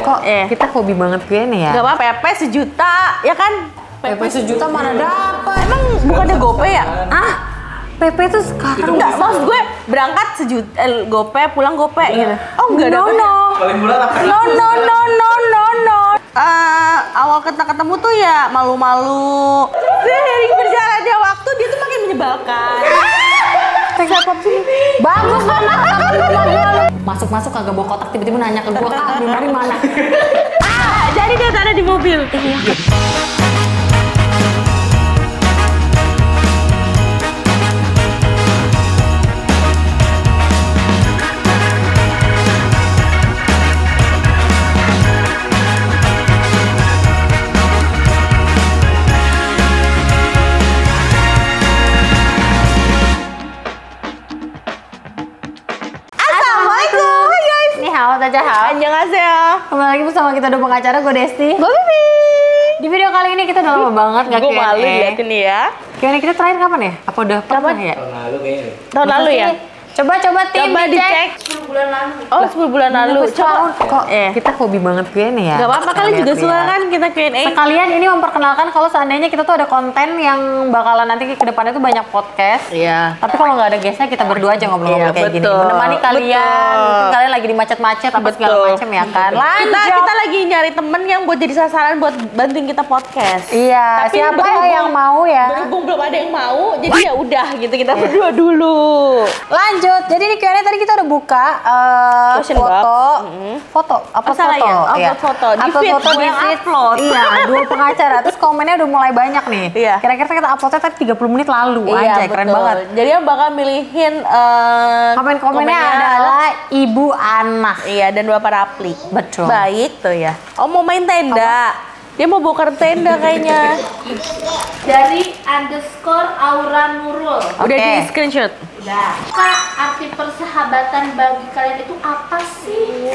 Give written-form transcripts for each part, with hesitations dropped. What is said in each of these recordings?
Kok kita hobi banget Q&A ya? Gak apa-apa, PP sejuta, ya kan? PP sejuta mana dapat? Emang bukannya GoPay ya? Ah, PP tuh sekarang Enggak, maksud gue berangkat sejuta, GoPay, pulang GoPay gitu. Oh enggak no, dapet. no. Paling murah apa? No. Awal kita ketemu tuh ya malu-malu. Seiring berjalannya waktu dia tuh makin menyebalkan. Siapa sih? Bagus banget. Masuk kagak bawa kotak tiba-tiba nanya ke gua, "Kak, dari mana?" Jadi dia ada di mobil. Annyeonghaseyo. Kembali lagi bersama kita udah pengacara, gue Desti. Gue Bibi. Di video kali ini kita udah lama banget nggak Gue malu Q&A. liatin ya. Q&A kita terakhir kapan ya? Apa udah pernah ya? Tahun lalu kayaknya. Tahun lalu ya? Coba tim Coba dicek. 10 bulan lalu. Oh 10 bulan lalu. Coba. Kok Eh. kita hobi banget Q&A ya? Gak apa-apa, kalian juga suka kan kita Q&A. Sekalian ini memperkenalkan kalau seandainya kita tuh ada konten yang bakalan nanti ke depannya tuh banyak podcast. Iya. Tapi kalau nggak ada guestnya kita berdua aja ngobrol-ngobrol Iya, kayak gini. betul. Menemani kalian. Betul. Mungkin kalian lagi di macet-macet apa segala Betul. macam ya kan. Lanjut. Kita lagi nyari temen yang buat jadi sasaran buat bantuin kita podcast. Iya, Tapi siapa berhubung- yang mau ya? Berhubung belum ada yang mau, jadi ya udah gitu kita berdua dulu. Lanjut. Jadi di Q&A tadi kita udah buka Question foto, box. foto, upload salah foto, ya? Upload Iya. foto. Di Upload feed, foto gue di yang feed. upload. Iya, 2 pengacara. Terus komennya udah mulai banyak nih. Iya. Kira-kira kita uploadnya tadi 30 menit lalu. Iya, Anjay, keren betul. banget. Jadi yang bakal milihin Komen-komennya adalah Ibu Ana. Iya, dan Bapak Rapli. Betul. Baik tuh ya. Oh mau main tenda. Dia mau bongkar tenda kayaknya. Dari _Aura Nurul. Udah Oke. di screenshot. Udah. Kak, arti persahabatan bagi kalian itu apa sih?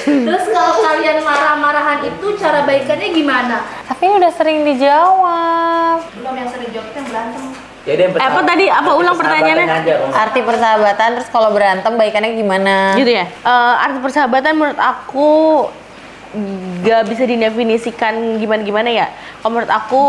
Terus kalau kalian marah-marahan itu cara baikannya gimana? Tapi udah sering dijawab. Belum yang sering jawab yang berantem. Jadi yang Apa tadi? Apa ulang pertanyaannya? Aja, Om. Arti persahabatan, terus kalau berantem baikannya gimana? Gitu ya. Arti persahabatan menurut aku gak bisa didefinisikan gimana-gimana ya. Kalau menurut aku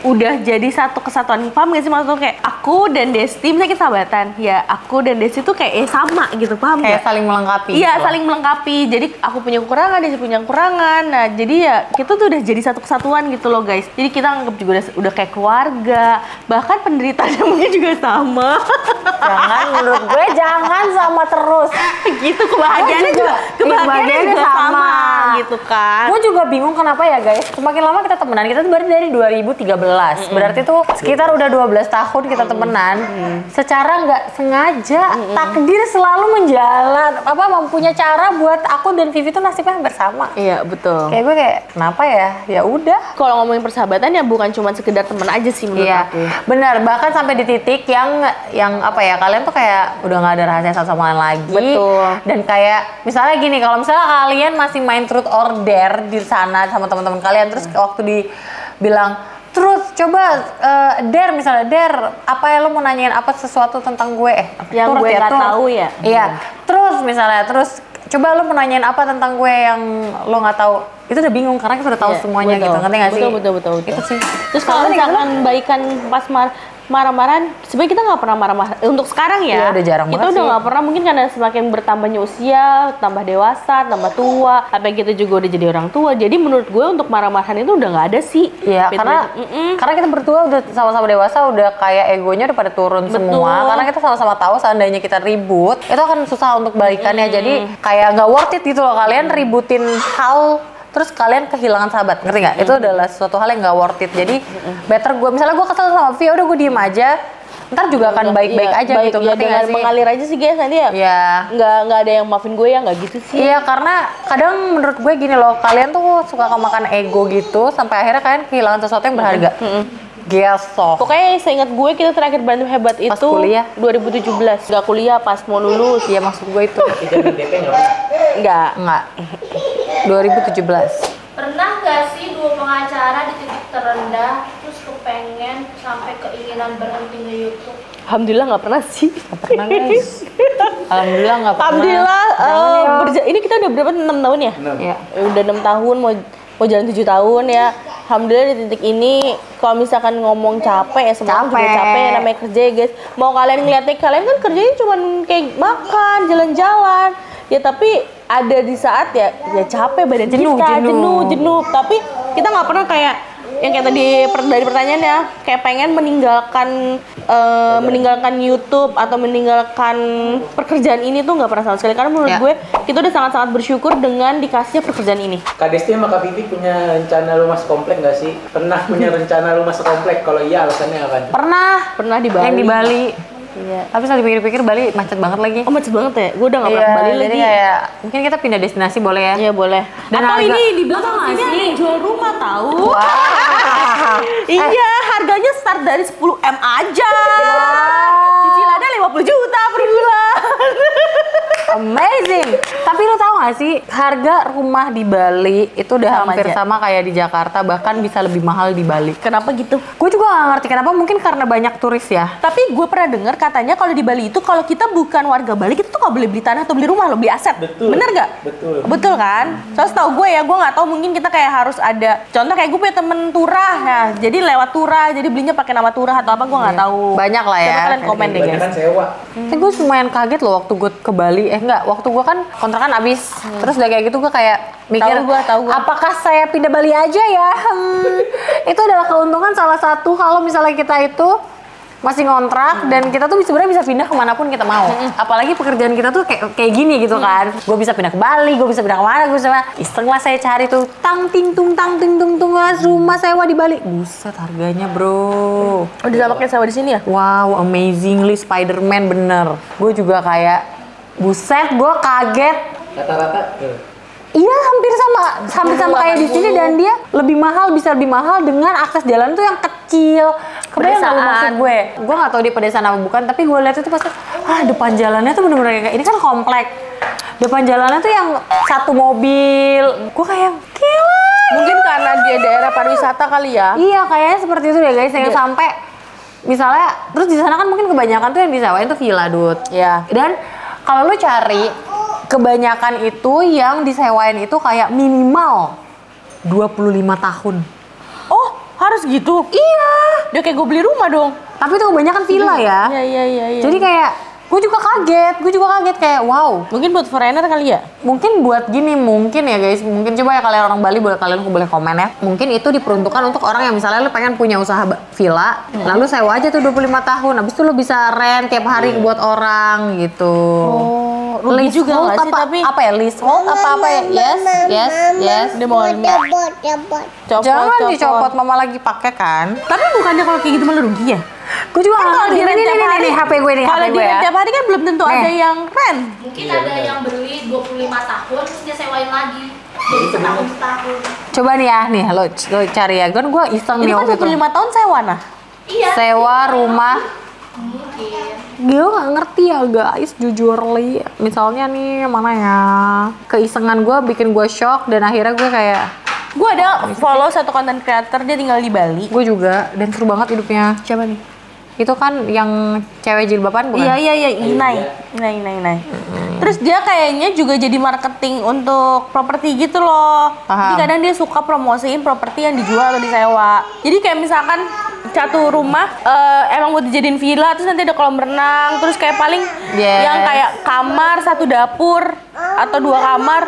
udah jadi satu kesatuan. Paham gak sih maksudnya kayak aku dan Desti misalnya kita sahabatan. Ya aku dan Desti tuh kayak sama gitu, paham Kayak gak? saling melengkapi. Iya, gitu. saling melengkapi. Jadi aku punya kekurangan, dia punya kekurangan. Nah, jadi ya kita tuh udah jadi satu kesatuan gitu loh, guys. Jadi kita anggap juga udah kayak keluarga. Bahkan penderitaannya mungkin juga sama. Jangan, menurut gue jangan sama terus. Gitu kebahagiaannya Gue juga. juga kebahagiaannya juga sama gitu kan. Gue juga bingung kenapa ya guys. Semakin lama kita temenan, kita tuh berarti dari 2013. Berarti tuh sekitar udah 12 tahun kita temenan. Secara nggak sengaja takdir selalu menjalan mempunyai cara buat aku dan Vivi tuh nasibnya bersama. Iya, betul. Kayak gue kayak kenapa ya? Ya udah. Kalau ngomongin persahabatan ya bukan cuma sekedar teman aja sih menurut Iya, aku. benar. Bahkan sampai di titik yang apa ya? Kalian tuh kayak udah nggak ada rahasia satu sama lain lagi. Betul. Dan kayak misalnya gini, kalau misalnya kalian masih main truth or dare di sana sama teman-teman kalian, terus waktu dibilang truth, coba dare misalnya dare, apa ya lo mau nanyain apa sesuatu tentang gue? Yang Truth gue nggak truth. tahu ya? Iya, terus misalnya terus coba lo mau nanyain apa tentang gue yang lo nggak tahu, itu udah bingung karena kita udah tahu Iya, semuanya betul. gitu, ngerti nggak sih? Betul. Itu sih. Terus kalau misalkan baikan pas marah-marahan, sebenarnya kita nggak pernah marah-marah. Untuk sekarang ya, Iya, udah jarang kita banget udah sih. nggak pernah. Mungkin karena semakin bertambahnya usia, tambah dewasa, tambah tua. Apa kita juga udah jadi orang tua. Jadi menurut gue untuk marah-marahan itu udah nggak ada sih. Iya, karena kita berdua udah sama-sama dewasa, udah kayak egonya udah pada turun semua. Karena kita sama-sama tahu seandainya kita ribut, itu akan susah untuk balikannya. Jadi kayak nggak worth it gitu loh kalian ributin hal terus kalian kehilangan sahabat, ngerti nggak? Itu adalah suatu hal yang nggak worth it. Jadi better misalnya gue kesel sama Via, udah gue diem aja. Ntar juga akan baik-baik aja gitu, ya, ngerti dengan nggak sih? mengalir aja sih guys nanti ya. Iya. Nggak ada yang maafin gue ya, nggak gitu sih. Iya, karena kadang menurut gue gini loh, kalian tuh suka kemakan ego gitu sampai akhirnya kalian kehilangan sesuatu yang berharga. Gesok. Pokoknya seingat gue kita terakhir berantem hebat Pas itu kuliah? 2017. Gak kuliah, pas mau lulus. Iya, maksud gue itu. Tidak DP nggak pernah. Enggak. Enggak. 2017. Pernah gak sih dua pengacara di titik terendah terus kepengen sampai keinginan berhenti nge-YouTube? Alhamdulillah nggak pernah sih. Gak pernah guys. Alhamdulillah nggak pernah. Alhamdulillah ini kita udah berapa 6 tahun ya? 6. Ya. Udah 6 tahun mau jalan 7 tahun ya. Alhamdulillah di titik ini kalau misalkan ngomong capek ya semua orang juga capek ya, namanya kerja ya guys. Mau kalian ngeliatnya kalian kan kerjanya cuma kayak makan, jalan-jalan. Ya tapi ada di saat ya capek badan kita, jenuh. Tapi kita nggak pernah kayak yang kayak tadi dari pertanyaannya kayak pengen meninggalkan YouTube atau meninggalkan pekerjaan ini tuh nggak pernah sama sekali, karena menurut gue kita udah sangat-sangat bersyukur dengan dikasihnya pekerjaan ini. Kak Desti sama Kak Vivi punya rencana rumah sekomplek nggak sih? Pernah punya rencana rumah sekomplek? Kalau iya alasannya apa? Pernah di Bali. Yang di Bali. Iya. Tapi setelah dipikir-pikir Bali macet banget lagi. Oh macet banget ya? Gue udah nggak pernah ke Bali lagi. Jadi kayak mungkin kita pindah destinasi boleh ya? Iya boleh. Dan atau harga- ini di belakang sini ada yang jual rumah tahu? Iya, harganya start dari 10 M aja. Cicilannya 50 juta per bulan. Amazing. Tapi lu tahu gak sih harga rumah di Bali itu udah Sama hampir aja. sama kayak di Jakarta, bahkan bisa lebih mahal di Bali. Kenapa gitu? Gue juga gak ngerti kenapa, mungkin karena banyak turis ya. Tapi gue pernah dengar katanya kalau di Bali itu kalau kita bukan warga Bali kita tuh nggak boleh beli tanah atau beli rumah, lo beli aset. Betul. Bener nggak? Betul. Betul kan? Soalnya setahu gue ya, gue nggak tahu mungkin kita kayak harus ada. Contoh kayak gue punya temen turah, nah jadi lewat turah, jadi belinya pakai nama turah atau apa gue nggak tahu. Banyak lah ya. Coba kalian komen deh Banyak guys. kan sewa. Tapi gue lumayan kaget loh waktu gue ke Bali. Waktu gue kan kontrakan abis. Terus udah kayak gitu gue kayak mikir, Tahu gua. apakah saya pindah Bali aja ya? Itu adalah keuntungan salah satu kalau misalnya kita itu masih ngontrak dan kita tuh sebenarnya bisa pindah kemanapun kita mau. Apalagi pekerjaan kita tuh kayak gini gitu kan. Gue bisa pindah ke Bali, gue bisa pindah kemana, gue bisa iseng lah saya cari tuh tang ting tung rumah sewa di Bali. Buset harganya bro. Udah sama kayak sewa di sini ya? Wow, amazingly Spider-Man bener. Gue juga kayak buset, gue kaget. Rata-rata. Iya hampir sama kayak di sini, dan dia bisa lebih mahal dengan akses jalan tuh yang kecil. Kebayang nggak lu maksud gue? Gue nggak tahu dia pedesaan apa bukan, tapi gue lihat itu pasti depan jalannya tuh bener-bener kayak ini kan komplek. Depan jalannya tuh yang satu mobil. Gue kayak gila. Mungkin karena dia daerah pariwisata kali ya. Iya kayaknya seperti itu deh guys, yang sampai misalnya terus di sana kan mungkin kebanyakan tuh yang disewain tuh villa Dut. Iya. Dan kalau lu cari kebanyakan itu yang disewain itu kayak minimal 25 tahun. Oh harus gitu? Iya. Dia kayak gue beli rumah dong. Tapi itu kebanyakan villa ya. Iya. Jadi kayak gue juga kaget kayak wow. Mungkin buat foreigner kali ya? Mungkin buat gini, mungkin ya guys, mungkin coba ya kalian orang Bali, kalian boleh komen ya. Mungkin itu diperuntukkan untuk orang yang misalnya lu pengen punya usaha villa, lalu sewa aja tuh 25 tahun, habis itu lu bisa rent tiap hari buat orang gitu. Oh, rugi juga nggak sih? Tapi apa ya, leasehold apa ya? Yes. dia mau Jangan dicopot, mama lagi pakai kan. Tapi bukannya kalau kayak gitu malah rugi ya? Gue juga Kan nggak kalau ngerti. di rent tiap hari, Nih HP gue nih, kalau HP di gue rent ya. tiap hari kan belum tentu ada yang rent. Mungkin ada yang beli 25 tahun terus dia sewain lagi. Jadi setahun. Coba nih ya, lo cari ya. Gue iseng Ini nih kan waktu itu. 25 tahun sewa nah. Iya. Sewa rumah. Mungkin. Gue nggak ngerti ya guys, jujur li. Misalnya nih mana ya, keisengan gue bikin gue shock dan akhirnya gue kayak Gue ada follow satu content creator, dia tinggal di Bali. gue juga, dan seru banget hidupnya. Siapa nih? Itu kan yang cewek jilbaban bukan? Iya, Inai. Terus dia kayaknya juga jadi marketing untuk properti gitu loh. Paham. Jadi kadang dia suka promosiin properti yang dijual atau disewa. Jadi kayak misalkan satu rumah emang buat dijadiin villa, terus nanti ada kolam renang, terus kayak paling yang kayak kamar, satu dapur atau 2 kamar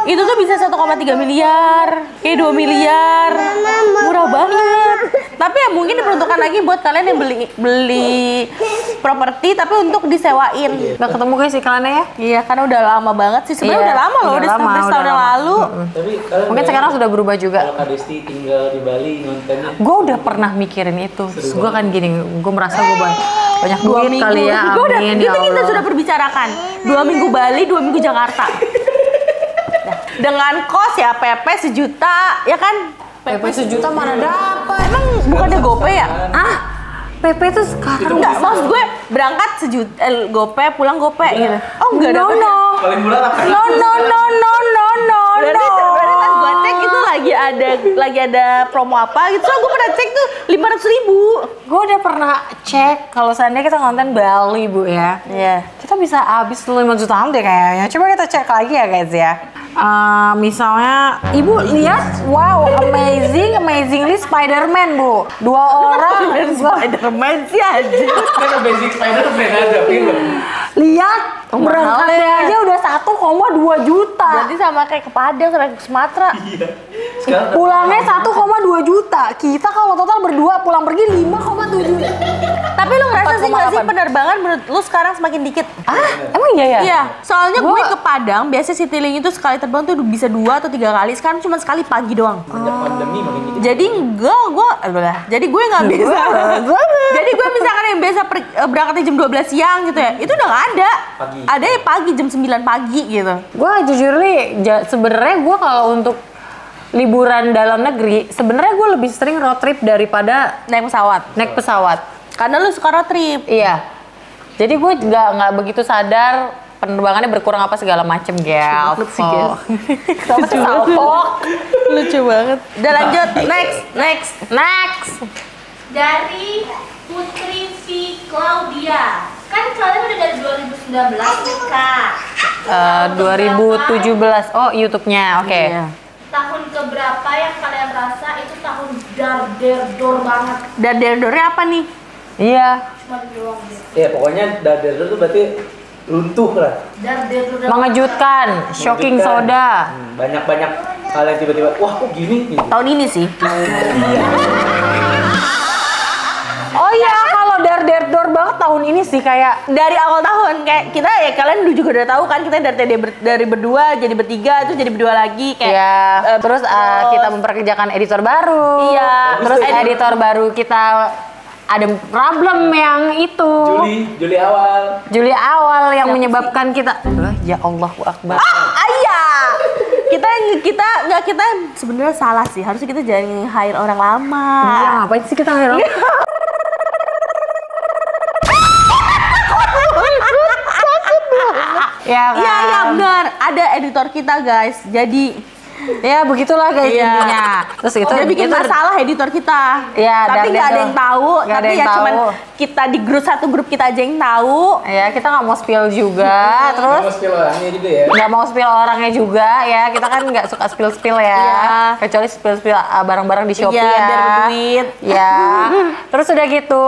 itu tuh bisa 1,3 miliar, kayak 2 miliar, murah banget. Tapi ya mungkin diperuntukkan lagi buat kalian yang beli properti tapi untuk disewain. Udah ketemu guys iklannya ya? Iya, karena udah lama banget sih. Sebenarnya Iya, udah lama loh, udah hampir setahun yang lalu. Tapi kalian Mungkin sekarang sudah berubah juga. Kalau Kak Desti tinggal di Bali ngontennya. Gue udah pernah mikirin itu. Gue kan gini, gue merasa gue banyak duit kali ya. Amin ya Itu kita Allah. sudah berbicarakan. 2 minggu Bali, 2 minggu Jakarta. Nah, dengan kos ya PP sejuta, ya kan? PP sejuta mana dapat? Emang bukannya GoPay ya? PP tuh sekarang Enggak, maksud gue berangkat sejuta, GoPay, pulang GoPay gitu. Oh enggak no. Paling murah apa? No. Berarti pas gue cek itu lagi ada promo apa gitu. So gue pernah cek tuh 500.000. Gue udah pernah cek kalau seandainya kita ngonten Bali bu ya. Iya. Kita kita bisa habis 5 jutaan deh kayaknya. Coba kita cek lagi ya guys ya. Misalnya ibu lihat, wow, amazingly Spider-Man bu. 2 orang Spider-Man sih aja. Kan basic Spider-Man ada film. lihat berangkatnya aja udah 1,2 juta. Jadi sama kayak ke Padang sampai ke Sumatera. Iya. Sekarang Pulangnya 1,2 juta. Kita kalau total berdua pulang pergi 5,7 juta. Tapi lu ngerasa sih nggak sih 4,8? penerbangan menurut lu sekarang semakin dikit? Emang iya ya? Iya, soalnya gue Gua- ke Padang, biasanya Citylink itu sekali terbang tuh bisa 2 atau 3 kali. Sekarang cuma sekali pagi doang. sejak pandemi makin dikit. Jadi jadi gue nggak bisa. Jadi gue misalkan yang biasa berangkatnya jam 12 siang gitu ya, itu udah nggak ada. Pagi. Ada yang pagi jam 9 pagi gitu. Gue jujur nih, sebenarnya gue kalau untuk liburan dalam negeri, sebenarnya gue lebih sering road trip daripada Naik pesawat. naik pesawat. Karena lu suka road trip. Iya. Jadi gue nggak begitu sadar penerbangannya berkurang apa segala macem, gel. Lu sih, Gel. Kenapa sih salpok? Lucu banget. Udah lanjut, next. Dari Putri V. Claudia. Kan kalian udah dari 2019 nih kak. 2017. Oh, YouTube-nya. Oke. Iya. Tahun keberapa yang kalian rasa itu tahun darderdor banget? Dan dendornya apa nih? Iya. Cuma doang deh. Ya pokoknya dari itu berarti runtuh lah. Darderdor. Mengejutkan, shocking Mengejutkan. soda. Banyak hal yang tiba-tiba, wah kok gini gitu. Tahun ini sih. Oh iya, kalau darderdor banget tahun ini sih kayak Dari awal tahun kayak kita ya kalian juga udah tahu kan kita dari berdua jadi bertiga terus jadi berdua lagi kayak ya, terus kita memperkerjakan editor baru. Iya. Terus editor baru kita ada problem yang itu. Juli awal. Juli awal yang menyebabkan kita ya Allahu Akbar. ayah kita sebenarnya salah sih, harusnya kita jangan hire orang lama. Iya, ngapain sih kita hero? Ya kan? Iya benar, ada editor kita guys. Jadi Ya begitulah guys Iya. intinya. Terus itu dia bikin masalah editor kita. Iya, tapi dan nggak ada itu- yang tahu. nggak ada Tapi yang ya cuman tahu. kita di satu grup kita aja yang tahu. Ya kita nggak mau spill juga, terus Terus spill orangnya juga ya. nggak mau spill orangnya juga ya. Kita kan nggak suka spill ya. Iya. Kecuali spill barang-barang di Shopee Iya, ya. biar berduit. Ya. Terus udah gitu,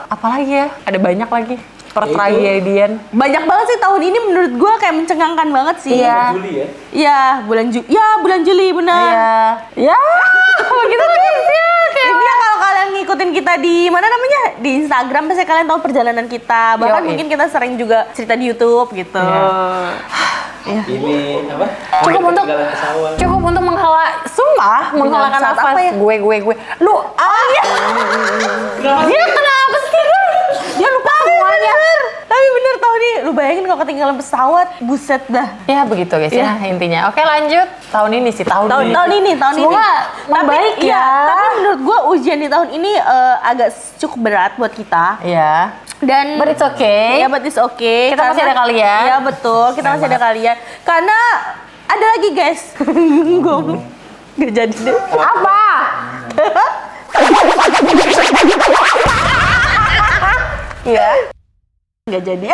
apalagi ya? Ada banyak lagi pertragedian. Banyak banget sih tahun ini menurut gua kayak mencengangkan banget sih. Iya. Juli ya. Iya, bulan Juli benar. Iya. Ya. Gitu guys ya. Intinya kalau kalian ngikutin kita di mana namanya di Instagram pasti kalian tahu perjalanan kita. Bahkan Yoi. mungkin kita sering juga cerita di YouTube gitu. Iya. Ini apa? Cukup untuk Ketinggalan pesawat. cukup untuk menghalakan pesawat nafas apa ya? gue. Lu Iya. dia kenapa sih? Dia lupa semuanya. Tapi bener tahun ini lu bayangin kalau ketinggalan pesawat, buset dah. Ya begitu guys Iya. ya intinya. Oke lanjut tahun ini sih tahun ini. Tahun ini. Semoga membaik Tapi, ya. Tapi menurut gua ujian di tahun ini agak cukup berat buat kita. Iya. Dan But it's okay. Ya, but it's okay. Kita masih ada kalian. Iya betul, kita masih ada kalian. Karena ada lagi guys. Gua nggak jadi deh. Apa? Iya. Nggak jadi.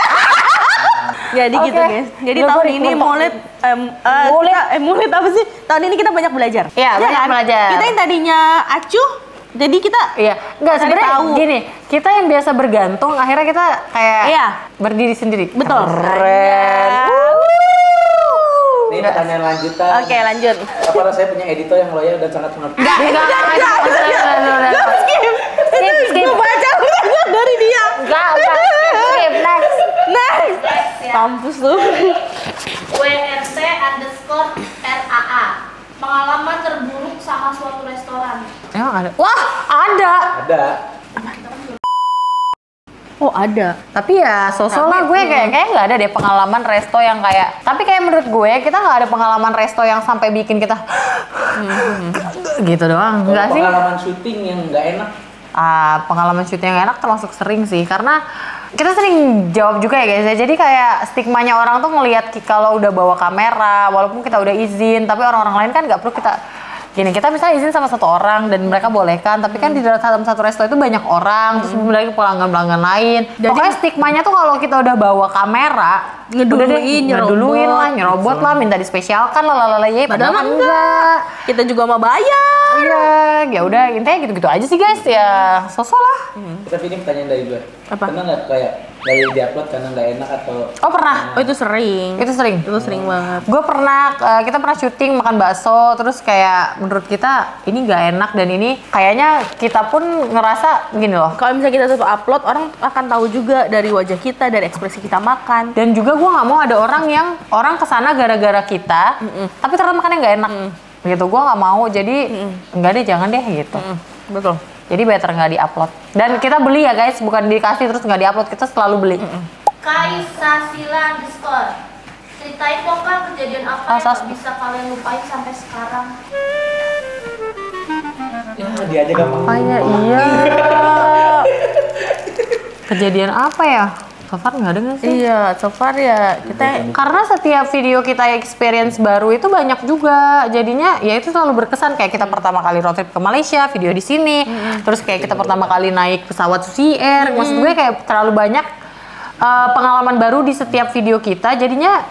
Jadi Oke. gitu guys. Jadi Lu tahun beri ini kelompok. mulit apa sih? Tahun ini kita banyak belajar. Iya, banyak belajar. Kita yang tadinya acuh, jadi kita Iya, enggak Cari sebenarnya tahu. gini, kita yang biasa bergantung akhirnya kita kayak Iya. berdiri sendiri. betul. Keren. Ini pertanyaan lanjutan. Oke, lanjut. Apa rasanya punya editor yang loyal dan sangat mengerti? Enggak. Skip. Gue baca pertanyaan dari dia. Enggak. Skip, next. Next. Next ya. Kampus tuh. WRT_RAA. Pengalaman terburuk sama suatu restoran. Emang ada? Wah, ada. Ada. Oh, ada. Tapi ya sosok lah gue kayak nggak ada deh pengalaman resto yang kayak. Tapi kayak menurut gue kita nggak ada pengalaman resto yang sampai bikin kita gitu doang. Enggak sih? Pengalaman syuting yang nggak enak. Pengalaman syuting yang enak termasuk sering sih karena kita sering jawab juga ya guys ya. Jadi kayak stigmanya orang tuh ngelihat kalau udah bawa kamera walaupun kita udah izin tapi orang-orang lain kan nggak perlu kita gini, kita bisa izin sama satu orang dan mereka bolehkan, tapi kan di dalam satu resto itu banyak orang, terus mereka pelanggan-pelanggan lain. Pokoknya stigmanya tuh kalau kita udah bawa kamera, ngeduluin lah, nyerobot lah, minta dispesialkan lah, padahal enggak. Kita juga mau bayar. Iya, ya udah intinya gitu-gitu aja sih guys, ya sosok lah. Tapi ini pertanyaan dari gue. Apa? Pernah nggak kayak dari diupload karena nggak enak atau? Oh pernah. Oh itu sering. Itu sering banget. Gue pernah, kita pernah syuting makan bakso, terus kayak menurut kita ini nggak enak dan ini kayaknya kita pun ngerasa gini loh. Kalau misalnya kita satu upload, orang akan tahu juga dari wajah kita, dari ekspresi kita makan. Dan juga gue nggak mau ada orang kesana gara-gara kita, tapi ternyata makannya nggak enak. Gitu, gue nggak mau. Jadi enggak deh, jangan deh gitu. Betul. Jadi better nggak diupload. Dan kita beli ya guys, bukan dikasih terus nggak diupload, kita selalu beli. Kaisasila _ ceritain dong Kak, kejadian apa yang gak bisa kalian lupain sampai sekarang? Ya, dia aja gampang. Iya. Kejadian apa ya? So far nggak ada nggak sih? Iya, so far ya kita Karena setiap video kita experience baru itu banyak juga, jadinya ya itu selalu berkesan. Kayak kita pertama kali road trip ke Malaysia, video di sini, terus kayak kita pertama kali naik pesawat Susi Air. Maksud gue kayak terlalu banyak pengalaman baru di setiap video kita, jadinya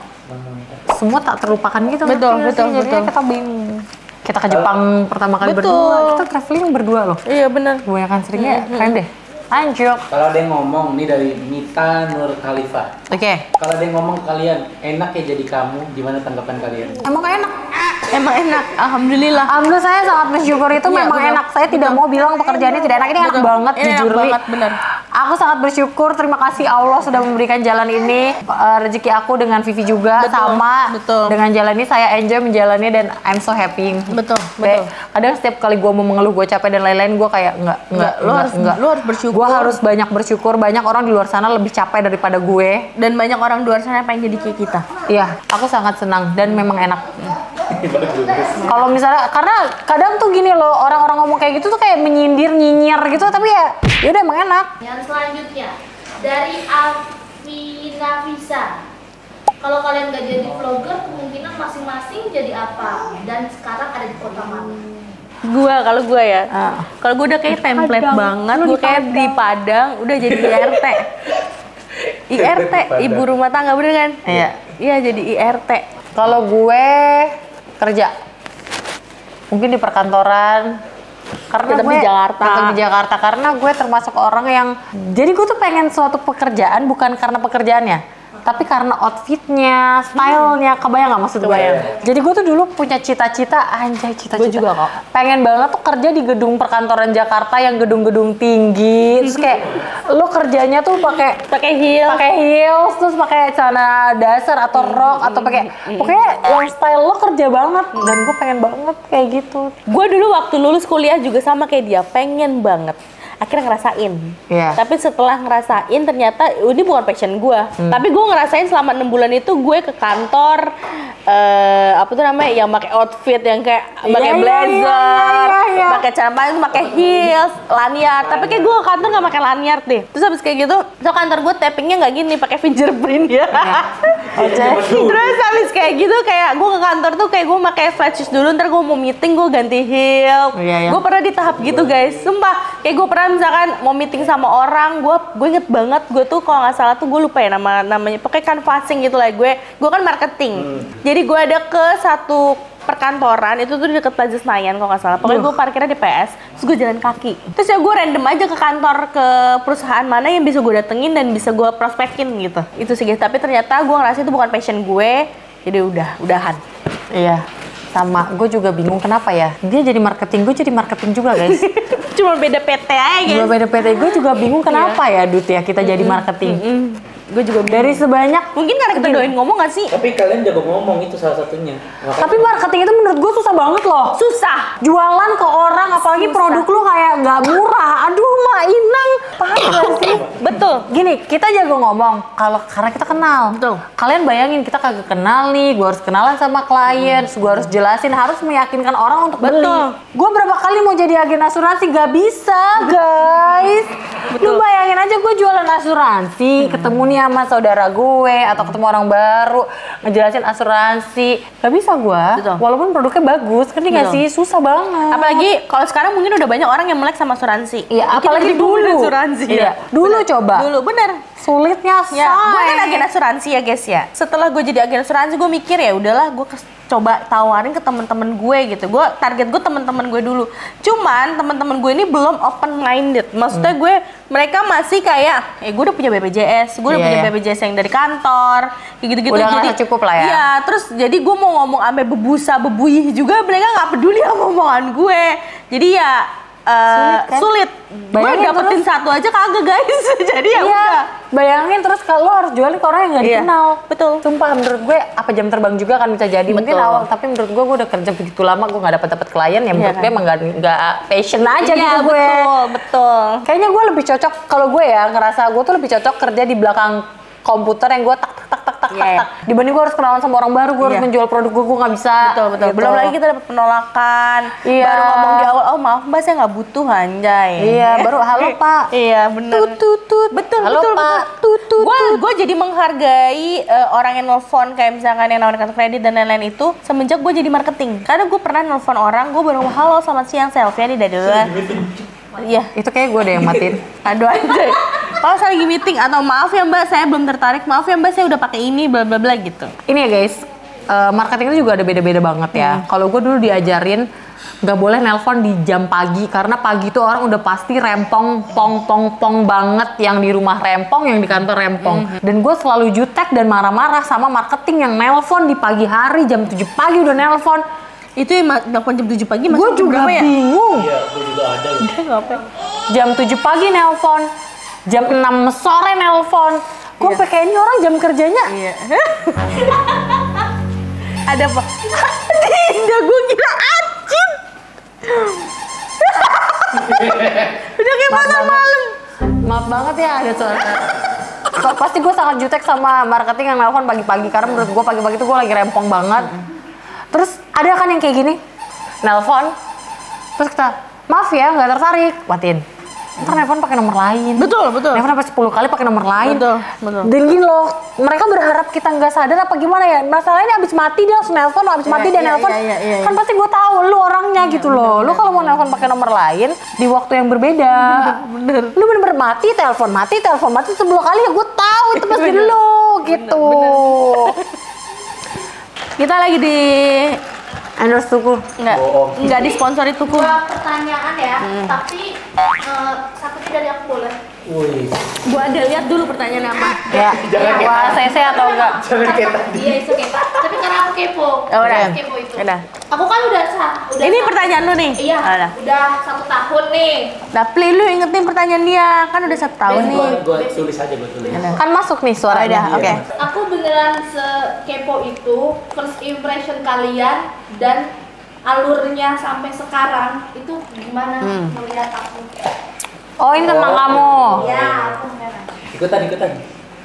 semua tak terlupakan gitu. Betul. Jadinya kita bingung. Kita ke Jepang pertama kali berdua, kita traveling berdua loh. Iya benar. Gue kan seringnya keren deh. Lanjut. Kalau ada yang ngomong nih dari Mita Nur Khalifa. Oke. Kalau ada yang ngomong ke kalian, enak ya jadi kamu, gimana tanggapan kalian? Emang enak. Emang enak, alhamdulillah. Alhamdulillah saya sangat bersyukur itu memang betul. enak. Saya tidak mau bilang pekerjaannya tidak enak. Ini enak banget, Ini enak jujur Li. banget, bener. Aku sangat bersyukur, terima kasih Allah sudah memberikan jalan ini. Rezeki aku dengan Vivi juga sama. Betul. Dengan jalan ini saya enjoy menjalani dan I'm so happy. Betul. Kadang setiap kali gue mau mengeluh, gue capek dan lain-lain, gue kayak enggak. Lu harus bersyukur. Gue harus banyak bersyukur. Banyak orang di luar sana lebih capek daripada gue. Dan banyak orang di luar sana yang pengen jadi kayak kita. Iya, aku sangat senang dan memang enak. Kalau misalnya, karena kadang tuh gini loh, orang-orang ngomong kayak gitu tuh kayak menyindir, nyinyir gitu, tapi ya udah emang enak. Yang selanjutnya dari Alvina Visa. Kalau kalian gak jadi vlogger, kemungkinan masing-masing jadi apa? Dan sekarang ada di kota mana? Kalau gue ya, kalau gue udah kayak template banget, gue kayak di Padang, udah jadi IRT. IRT, ibu rumah tangga, bener kan? Iya, jadi IRT. Kalau gue kerja, mungkin di perkantoran. Karena Tetap gue di Jakarta. tetap di Jakarta karena gue termasuk orang yang, jadi gue tuh pengen suatu pekerjaan bukan karena pekerjaannya, tapi karena outfitnya, stylenya. Kebayang nggak maksud gue? Jadi gue tuh dulu punya cita-cita, anjay cita-cita. Gue juga kok. Pengen banget tuh kerja di gedung perkantoran Jakarta yang gedung-gedung tinggi. Terus kayak lo kerjanya tuh pakai heels, terus pakai celana dasar atau rok atau pakai pokoknya yang style lo kerja banget. Dan gue pengen banget kayak gitu. Gue dulu waktu lulus kuliah juga sama kayak dia, pengen banget. Akhirnya ngerasain. Tapi setelah ngerasain ternyata ini bukan passion gue. Tapi gue ngerasain selama 6 bulan itu gue ke kantor apa tuh namanya, yang pakai outfit yang kayak pakai blazer, pakai celana panjang, pakai heels, lanyard. Tapi kayak gue ke kantor nggak pakai lanyard deh. Terus habis kayak gitu, so kantor gue tappingnya nggak gini, pakai fingerprint ya. Terus habis kayak gitu, kayak gue ke kantor tuh kayak gue pakai flat shoes dulu, ntar gue mau meeting gue ganti heel. Gue pernah di tahap gitu guys, sumpah. Kayak gue pernah misalkan mau meeting sama orang, gue inget banget, gue tuh kalau nggak salah tuh gue lupa ya namanya, pokoknya canvassing gitu lah. Gue kan marketing. Jadi gue ada ke satu perkantoran itu tuh di deket Plaza Senayan kalau nggak salah. Pokoknya gue parkirnya di PS, terus gue jalan kaki. Terus ya gue random aja ke kantor, ke perusahaan mana yang bisa gue datengin dan bisa gue prospekin gitu. Itu sih guys. Tapi ternyata gue ngerasa itu bukan passion gue, jadi udahan. Iya. Sama, gue juga bingung kenapa ya. Dia jadi marketing, gue jadi marketing juga guys. Cuma beda PT aja guys. Cuma beda PT, gue juga bingung kenapa ya Dut ya kita jadi marketing. Gue juga dari sebanyak, mungkin karena kita doain ngomong gak sih? Tapi kalian jago ngomong, itu salah satunya. Makanya tapi marketing itu menurut gue susah banget loh. Susah. Jualan ke orang, apalagi produk lu kayak nggak murah. Aduh, Mak Inang, paham gak sih? Betul. Gini, kita jago ngomong karena kita kenal. Betul. Kalian bayangin kita kagak kenal nih, gue harus kenalan sama klien, gue harus jelasin, harus meyakinkan orang untuk beli. Gue berapa kali mau jadi agen asuransi, gak bisa guys. Lu bayangin aja gue jualan asuransi, ketemu nih sama saudara gue atau ketemu orang baru ngejelasin asuransi, gak bisa gue. Walaupun produknya bagus, kan nggak sih, susah banget. Apalagi kalau sekarang mungkin udah banyak orang yang melek sama asuransi. Iya, apalagi dulu. Asuransi. Iya, dulu bener. coba. Dulu bener. Sulitnya Ya, gue kan agen asuransi ya guys ya. Setelah gue jadi agen asuransi, gue mikir ya udahlah, gue coba tawarin ke temen-temen gue gitu. Gue target gue temen-temen gue dulu. Cuman temen-temen gue ini belum open minded. Maksudnya mereka masih kayak, gue udah punya BPJS, gue udah punya BPJS yang dari kantor, kayak gitu-gitu. Udah jadi cukup lah ya. Iya, terus jadi gue mau ngomong sampai bebusa bebuyih juga, mereka nggak peduli sama omongan gue. Jadi ya sulit. Gue dapetin satu aja kagak guys. Jadi ya udah. Bayangin terus kalau harus jualin ke orang yang nggak dikenal. Betul. Sumpah menurut gue apa jam terbang juga kan bisa jadi. Mungkin awal, tapi menurut gue udah kerja begitu lama gue nggak dapet klien ya. Menurut gue emang nggak passion aja gitu gue. Betul. Kayaknya gue lebih cocok kalau gue ya ngerasa gue tuh lebih cocok kerja di belakang komputer yang gue tak dibanding gue harus kenalan sama orang baru, gue harus menjual produk gue nggak bisa. Betul. Gitu. Belum lagi kita dapat penolakan. Baru ngomong di awal, oh maaf mbak saya nggak butuh, anjay. Iya, baru halo pak. Iya benar. Tut. Betul. Halo pak. Tut. Gue jadi menghargai orang yang nelfon kayak misalkan yang nawarin kartu kredit dan lain-lain itu semenjak gue jadi marketing. Karena gue pernah nelfon orang, gue baru halo selamat siang selfie nih dari luar. Iya, itu kayak gue deh yang matiin. Aduh anjay. Kalau saya lagi meeting atau maaf ya mbak saya belum tertarik, maaf ya mbak saya udah pakai ini bla bla bla gitu. Ini ya guys, marketing itu juga ada beda-beda banget ya. Kalau gue dulu diajarin nggak boleh nelpon di jam pagi karena pagi itu orang udah pasti rempong pong banget, yang di rumah rempong, yang di kantor rempong. Dan gue selalu jutek dan marah-marah sama marketing yang nelpon di pagi hari jam 7 pagi udah nelpon. Itu yang nelfon jam 7 pagi gue juga bingung. Iya, gue juga ada loh. Jam 7 pagi nelpon, jam 6 sore nelpon. Gue kayak ini orang jam kerjanya. Iya. Ada apa? Dinda, gue kira acin. Udah kayak malam-malam. Maaf banget ya ada suara. Pasti gue sangat jutek sama marketing yang nelpon pagi-pagi karena menurut gue pagi-pagi itu gue lagi rempong banget. Terus ada kan yang kayak gini, nelpon, terus kita, maaf ya nggak tertarik, matiin. Ntar nelpon pakai nomor lain. Betul. Nelpon sampai 10 kali pakai nomor lain. Betul. Dan gini loh, mereka berharap kita nggak sadar apa gimana ya. Masalahnya abis mati dia langsung nelpon, abis mati dia nelpon. Kan pasti gue tahu lu orangnya gitu loh. Lu kalau mau nelpon pakai nomor lain di waktu yang berbeda. Bener. Lu bener-bener mati, telepon mati 10 kali ya gue tahu itu pasti lu gitu. Kita lagi di endorse Tuku. Enggak disponsori Tuku. Dua pertanyaan ya, tapi satunya dari aku boleh. Wih. Gua ada lihat dulu pertanyaan apa. Ya, Jangan wah CC atau enggak? Jangan kayak tadi. Iya itu oke. Tapi karena aku kepo, udah. kepo itu. Udah. Aku kan udah Ini pertanyaan lu nih. Iya, udah 1 tahun nih. Nah, please lu ingetin pertanyaan dia, kan udah 1 tahun nih. Gue tulis aja, gue tulis. Kan masuk nih suaranya. Oke. Aku beneran sekepo itu first impression kalian dan alurnya sampai sekarang itu gimana melihat aku? Oh ini tentang kamu. Ya, aku beneran. Ikutan.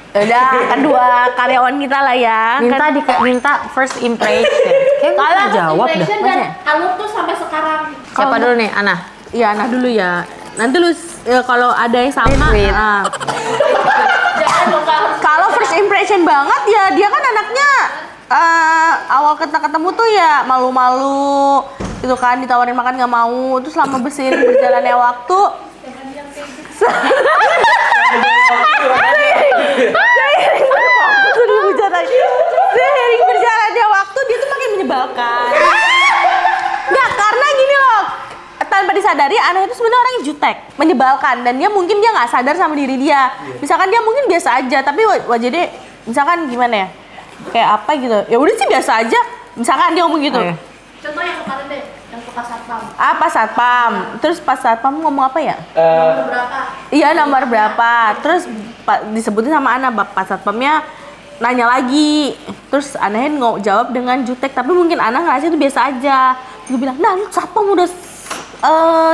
Udah, kedua karyawan kita lah ya. Minta first impression. Kayak Kalau gue jawab dah. impression dan alur tuh sampai sekarang. Siapa dulu nih, Ana? Iya, Ana dulu ya. Nanti lu kalau ada yang sama. Wait. Jangan lupa harus Kalau first impression banget ya dia kan anaknya awal kita ketemu tuh ya malu-malu gitu kan, ditawarin makan nggak mau, terus selama berjalannya waktu seiring berjalannya waktu dia tuh makin menyebalkan. Nggak, karena gini loh, tanpa disadari anak itu sebenarnya orang yang jutek, menyebalkan, dan dia mungkin dia nggak sadar sama diri dia. Misalkan dia mungkin biasa aja, tapi wajahnya misalkan gimana ya, kayak apa gitu, ya udah sih biasa aja. Misalkan dia ngomong gitu. contoh yang kemarin deh, yang ke Pak Satpam. Pas satpam, terus pas satpam ngomong apa ya? Nomor berapa? Iya nomor berapa, terus disebutin sama Ana, Pak Satpamnya nanya lagi, terus Ana jawab dengan jutek, tapi mungkin Ana ngerasa itu biasa aja. Gue bilang, nah lu Satpam udah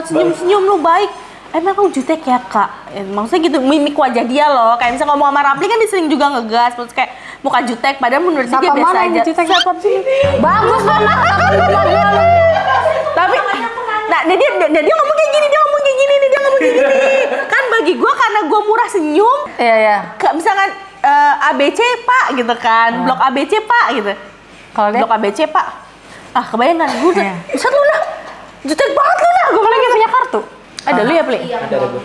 senyum-senyum lu baik, emang kamu jutek ya kak? Maksudnya gitu, mimik wajah dia loh, kayak misalnya ngomong sama Rapli kan dia sering juga ngegas, terus kayak muka jutek, padahal menurut dia biasa aja. Satpam sini. Bagus banget. Tapi, nah dia ngomong kayak gini, dia ngomong kayak gini. Kan bagi gue karena gue murah senyum. Iya. Misalkan ABC Pak gitu kan, blok ABC Pak gitu. Kalau dia Blok ABC Pak. Kebayang kan gue bisa lu lah. Jutek banget lu lah. Gue kalau dia punya kartu. ada lu ya, Pli? Iya, Ada, Bu.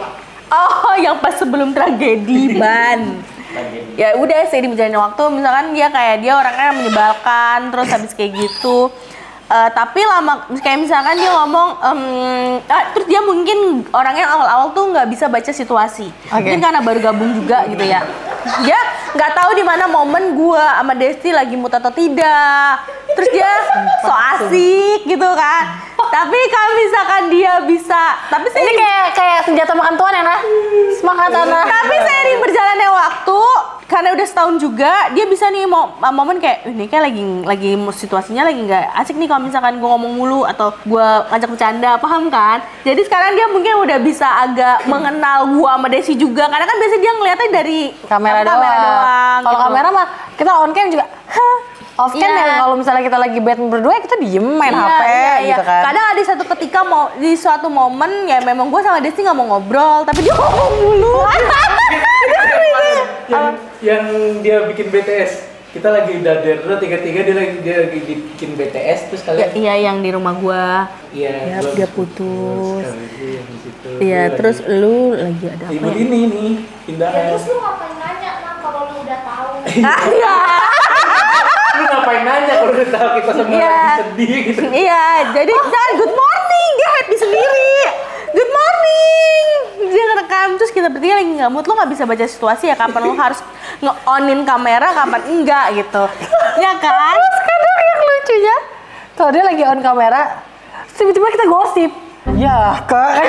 Oh, yang pas sebelum tragedi ban. Ya udah seiring berjalannya waktu, misalkan dia orangnya menyebalkan, terus habis kayak gitu. Tapi lama kayak misalkan dia ngomong terus dia mungkin orangnya awal-awal tuh nggak bisa baca situasi. Mungkin karena baru gabung juga gitu ya. Dia nggak tahu di mana momen gua sama Desti lagi mood atau tidak. Terus dia so asik gitu kan. Tapi kalau misalkan dia bisa, tapi ini kayak senjata makan tuan ya, Nah. Semangat, Ana. Tapi seiring berjalannya waktu, karena udah setahun juga, dia bisa nih momen kayak ini kayak lagi situasinya lagi nggak asik nih kalau misalkan gue ngomong mulu atau gue ngajak bercanda, paham kan? Jadi sekarang dia mungkin udah bisa agak mengenal gue sama Desi juga, karena kan biasanya dia ngeliatnya dari kamera doang. Kalau gitu. kamera mah kita on cam juga. Off cam ya kalau misalnya kita lagi bad berdua kita diem main HP gitu kan. Kadang ada satu ketika di suatu momen ya memang gue sama Desti nggak mau ngobrol, tapi dia ngomong mulu. yang dia bikin BTS. Kita lagi udah tiga-tiga dia lagi bikin BTS terus kalian. Iya, yang di rumah gua. Iya, Dia putus. Iya, terus lu lagi ada apa? Ibu ini nih Ya pindahan. terus lu ngapain nanya kalau lu udah tahu? Lu ngapain nanya kalau udah tahu kita semua lagi sedih gitu. Iya, jadi jangan good morning, dia happy sendiri. Good morning. Dia ngerekam terus kita bertiga lagi nggak mood, lo nggak bisa baca situasi ya kapan lo harus nge-onin kamera, kapan enggak gitu. Ya kan? Kadang yang lucunya, kalau dia lagi on kamera, tiba-tiba kita gosip. Ya, Kak.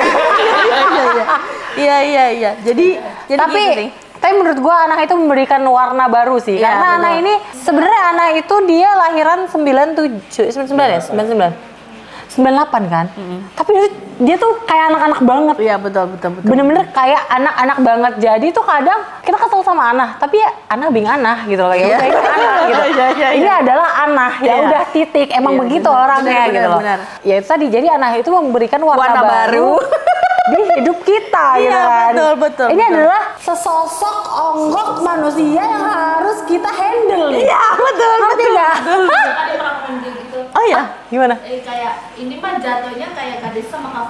Iya. Jadi Tapi gitu sih. Tapi menurut gua anak itu memberikan warna baru sih. Iya, Karena betul. anak ini sebenarnya anak itu dia lahiran 99 ya? 98 kan? Tapi dia tuh kayak anak-anak banget. Iya, betul. Bener-bener kayak anak-anak banget. Jadi tuh kadang kita kesel sama Ana, tapi ya Ana bing Ana gitu loh. Ya udah ini Ana gitu. Iya. Ini adalah Ana. Ya Iya. udah titik. Emang Iya, begitu benar. orangnya Benar, gitu loh. benar. Ya itu tadi. Jadi anak itu memberikan warna baru di hidup kita gitu Iya, kan. betul. Ini adalah sesosok onggok manusia yang harus kita handle nih. Iya, betul. Ngerti nggak? Ada orang ngomong kayak gitu. Oh ya. Gimana? Kayak ini mah jatuhnya kayak Kak Desi sama Kak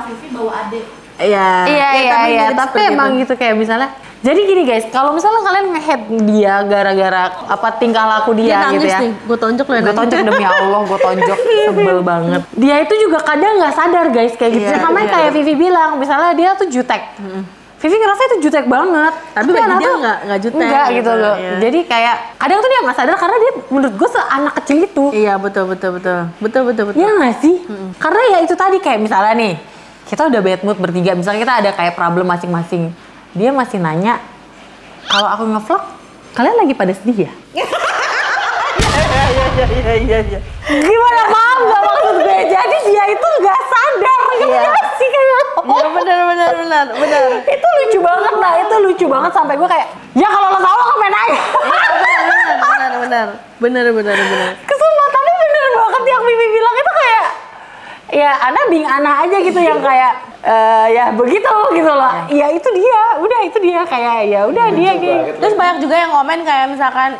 Vivi bawa adik. Iya. Iya. Tapi emang gitu kayak misalnya. Jadi gini guys, kalau misalnya kalian nge-hate dia gara-gara apa tingkah laku dia gitu ya. Gue tonjok loh. Gue tonjok demi Allah, gue tonjok sebel banget. Dia itu juga kadang nggak sadar guys kayak gitu. Iya, Sama kayak Vivi bilang, misalnya dia tuh jutek. Vivi ngerasa itu jutek banget. Tapi bagi anak dia tuh nggak jutek. Enggak gitu loh. Iya. Jadi kayak kadang tuh dia nggak sadar karena dia menurut gue seanak kecil itu. Iya, betul. Iya nggak sih? Karena ya itu tadi kayak misalnya nih, kita udah bad mood bertiga, misalnya kita ada kayak problem masing-masing. Dia masih nanya, kalau aku nge-vlog, kalian lagi pada sedih ya? Iya. Gimana paham gak maksud gue? Jadi dia itu nggak sadar, gimana sih kayak? Iya, benar. Itu lucu banget lah, itu lucu banget sampai gue kayak, ya kalau lo tahu lo ngapain aja? Benar. Kesel banget, tapi bener banget yang Vivi bilang itu kayak, ya Ana bing Ana aja gitu yang kayak ya begitu gitu loh. Ya itu dia, udah itu dia kayak ya udah dia gitu. Terus banyak juga yang komen kayak misalkan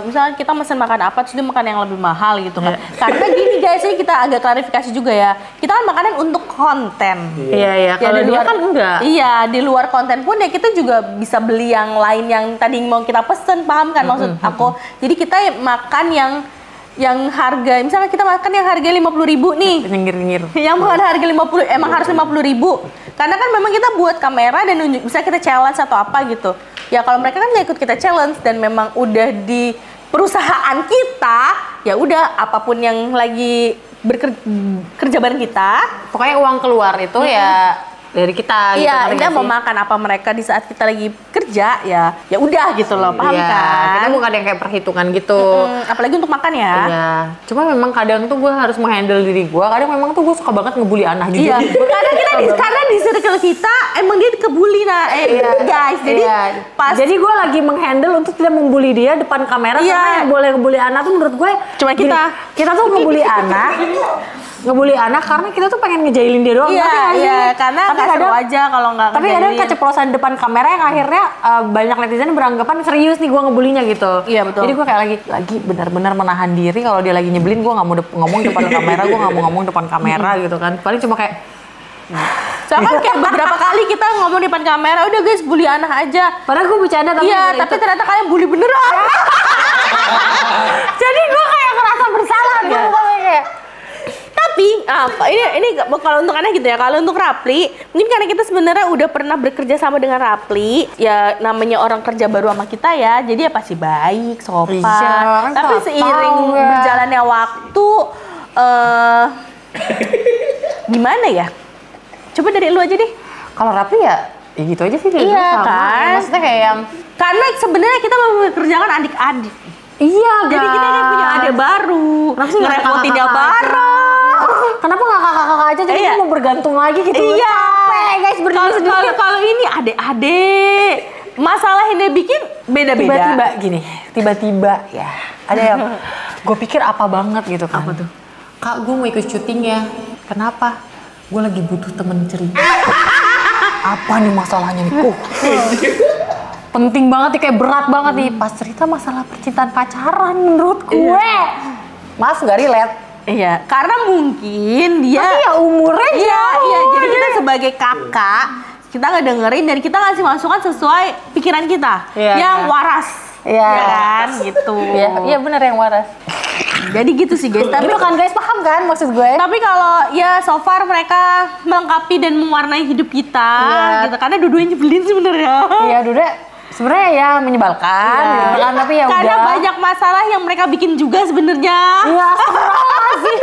misalkan kita mesen makan apa terus dia makan yang lebih mahal gitu kan. Karena gini guys, ini kita agak klarifikasi juga ya. Kita kan makanan untuk konten. Iya. Kalau di dia luar- kan enggak. Iya, di luar konten pun ya kita juga bisa beli yang lain yang tadi mau kita pesen, paham kan maksud aku. Jadi kita makan yang harga, misalnya kita makan yang harga 50.000 nih. Nyengir-nyengir. Yang bukan harga 50, emang harus 50.000. Karena kan memang kita buat kamera dan bisa kita challenge atau apa gitu. Ya kalau mereka kan nggak ikut kita challenge dan memang udah di perusahaan kita, ya udah apapun yang lagi kerja bareng kita. Pokoknya uang keluar itu ya dari kita gitu. Iya, ngerti kita nggak mau sih? makan apa mereka di saat kita lagi kerja ya udah gitu loh, paham Iya, kan? kita bukan yang kayak perhitungan gitu. Apalagi untuk makan ya. Iya, cuma memang kadang tuh gue harus menghandle diri gue. Kadang memang tuh gue suka banget ngebully Ana jujur. Iya, karena di circle kita emang dia dikebuli guys. Jadi pas Jadi gue lagi menghandle untuk tidak membuli dia depan kamera. Iya. Karena yang boleh ngebully Ana tuh menurut gue Cuma kita. Kita tuh ngebully Ana ngebully anak karena kita tuh pengen ngejailin dia doang. Iya, karena nggak seru aja kalau nggak. Tapi kadang keceplosan depan kamera yang akhirnya banyak netizen beranggapan serius nih gue ngebulinya gitu. Iya betul. Jadi gue kayak lagi benar-benar menahan diri kalau dia lagi nyebelin, gue nggak mau ngomong depan kamera, gue nggak mau ngomong depan kamera gitu kan. Paling cuma kayak soalnya kan kayak beberapa kali kita ngomong di depan kamera, udah guys bully anak aja. Padahal gue bercanda tapi tapi ternyata kalian bully beneran. Jadi gue kayak ngerasa bersalah gitu kayak. Tapi ini kalau untuk anak gitu ya. Kalau untuk Rapli, mungkin karena kita sebenarnya udah pernah bekerja sama dengan Rapli, ya namanya orang kerja baru sama kita ya. Jadi ya pasti baik, sopan. Iya, tapi seiring berjalannya waktu gimana ya? Coba dari lu aja deh. Kalau Rapli ya gitu aja sih. Iya kan? Maksudnya kayak yang karena sebenarnya kita mempekerjakan adik-adik. Iya, jadi kita kan punya adik baru, ngerepotin dia bareng. Kenapa nggak kakak-kakak aja? Jadi kita mau bergantung lagi gitu. Iya. Capek guys berdiri sendiri. Kalau ini adik-adik, masalah yang dia bikin beda-beda. Tiba-tiba ya. Ada yang gue pikir apa banget gitu kan. Apa tuh? Kak, gue mau ikut syuting ya. Kenapa? Gue lagi butuh temen cerita. Apa nih masalahnya nih? Penting banget nih, kayak berat banget nih. Pas cerita masalah percintaan pacaran menurut gue. Mas gak relate. Iya, karena mungkin dia tapi ya umurnya jauh. Iya, jadi kita sebagai kakak, kita ngedengerin dan kita ngasih masukan sesuai pikiran kita. Yang waras. Iya kan, gitu. Iya benar yang waras. Jadi gitu sih guys. Tapi itu kan guys, paham kan maksud gue? Tapi kalau ya so far mereka melengkapi dan mewarnai hidup kita, gitu. Karena dua-duanya nyebelin sebenarnya. Iya, Duda sebenarnya ya menyebalkan, gitu kan. Tapi ya udah. Karena banyak masalah yang mereka bikin juga sebenarnya. Iya, sih.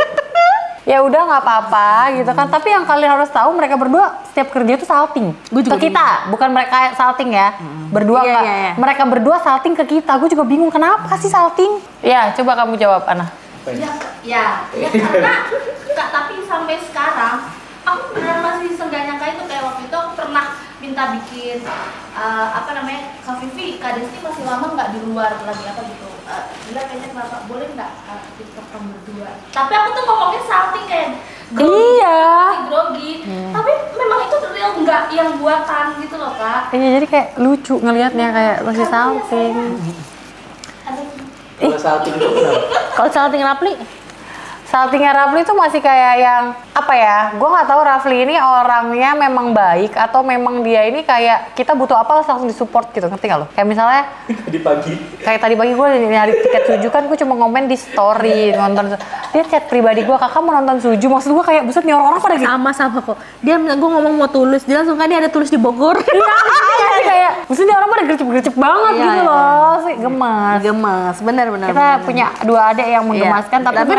Ya udah nggak apa-apa gitu kan. Tapi yang kalian harus tahu, mereka berdua setiap kerja itu salting ke kita, bukan mereka salting ya. Berdua nggak. Mereka berdua salting ke kita. Gue juga bingung kenapa sih salting. Ya, coba kamu jawab, Ana. Ya karena tapi sampai sekarang aku beneran masih sengganya kayak itu. Kayak waktu itu aku pernah minta bikin Kak Vivi, Kak Desti masih lama nggak di luar lagi apa gitu. Dia kayaknya kenapa boleh nggak TikTok kamu berdua. Tapi aku tuh ngomongnya salting kayak grogi. Tapi memang itu real, nggak yang buatan gitu loh Kak. Iya, jadi kayak lucu ngelihatnya kayak masih salting. Kalau salting itu kenapa? Kalau salting Rapli? Saltingnya Rafli itu masih kayak yang apa ya? Gue nggak tahu Rafli ini orangnya memang baik atau memang dia ini kayak kita butuh apa langsung disupport gitu, ngerti gak lo? Kayak misalnya tadi pagi gue nyari tiket Suju kan, gue cuma ngomen di story nonton. Dia chat pribadi gue, kakak mau nonton Suju. Maksud gue kayak buset nih orang-orang pada gitu. Sama kok. Dia gue ngomong mau Tulus, dia langsung kan dia ada Tulus di Bogor. Iya, kayak maksudnya orang pada gercep-gercep banget gitu loh. Gemes. Bener. Kita punya dua adik yang menggemaskan, tapi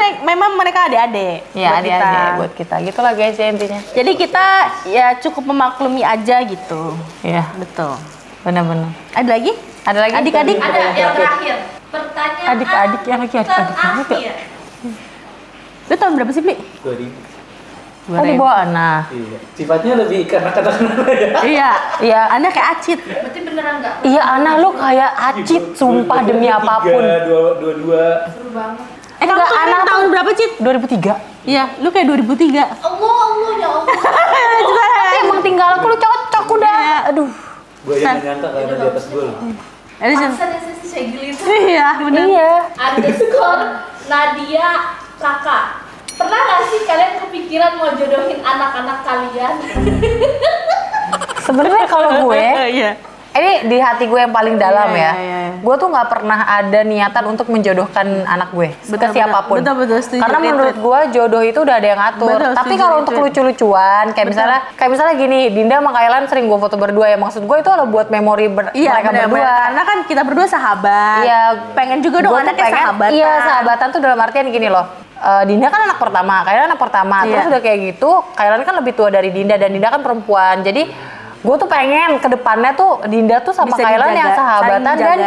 memang mereka adik-adik. Iya, adik-adik buat kita. Gitulah guys ya intinya. Jadi kita ya cukup memaklumi aja gitu. Iya, betul. Benar-benar. Ada lagi? Adik-adik? Ada yang terakhir. Pertanyaan adik-adik yang terakhir. Lu tahun berapa sih, Pli? 2000. Oh, di bawah Ana. Iya. Sifatnya lebih kanak-kanak ya. Iya. Ana kayak Acit. Berarti beneran nggak? Iya, Ana lu kayak Acit, sumpah demi apapun. 22. Seru banget. Kamu tuh anak tahun berapa, Cit? 2003. Iya, lu kayak 2003. Allah ya Allah. Tapi emang tinggal aku lu cocok udah. Aduh. Gue yang nyangka karena di atas gue loh. Pantesan ya sih saya gitu. Iya, benar. Iya. Underscore Nadia Kakak. Pernah nggak sih kalian kepikiran mau jodohin anak-anak kalian? Sebenarnya kalau gue, ini di hati gue yang paling dalam Iya. Gue tuh nggak pernah ada niatan untuk menjodohkan anak gue ke siapapun. Betul, setuju. Karena menurut gue jodoh itu udah ada yang ngatur. Tapi kalau untuk lucu-lucuan, kayak misalnya gini, Dinda sama Kailan sering gue foto berdua ya. Maksud gue itu adalah buat memori mereka berdua. Karena kan kita berdua sahabat. Iya. Pengen juga dong anaknya sahabatan. Iya, sahabatan tuh dalam artian gini loh. Dinda kan anak pertama, Kailan anak pertama. Terus udah kayak gitu, Kailan kan lebih tua dari Dinda dan Dinda kan perempuan. Jadi gue tuh pengen ke depannya tuh Dinda tuh sama Kailan yang sahabatan dan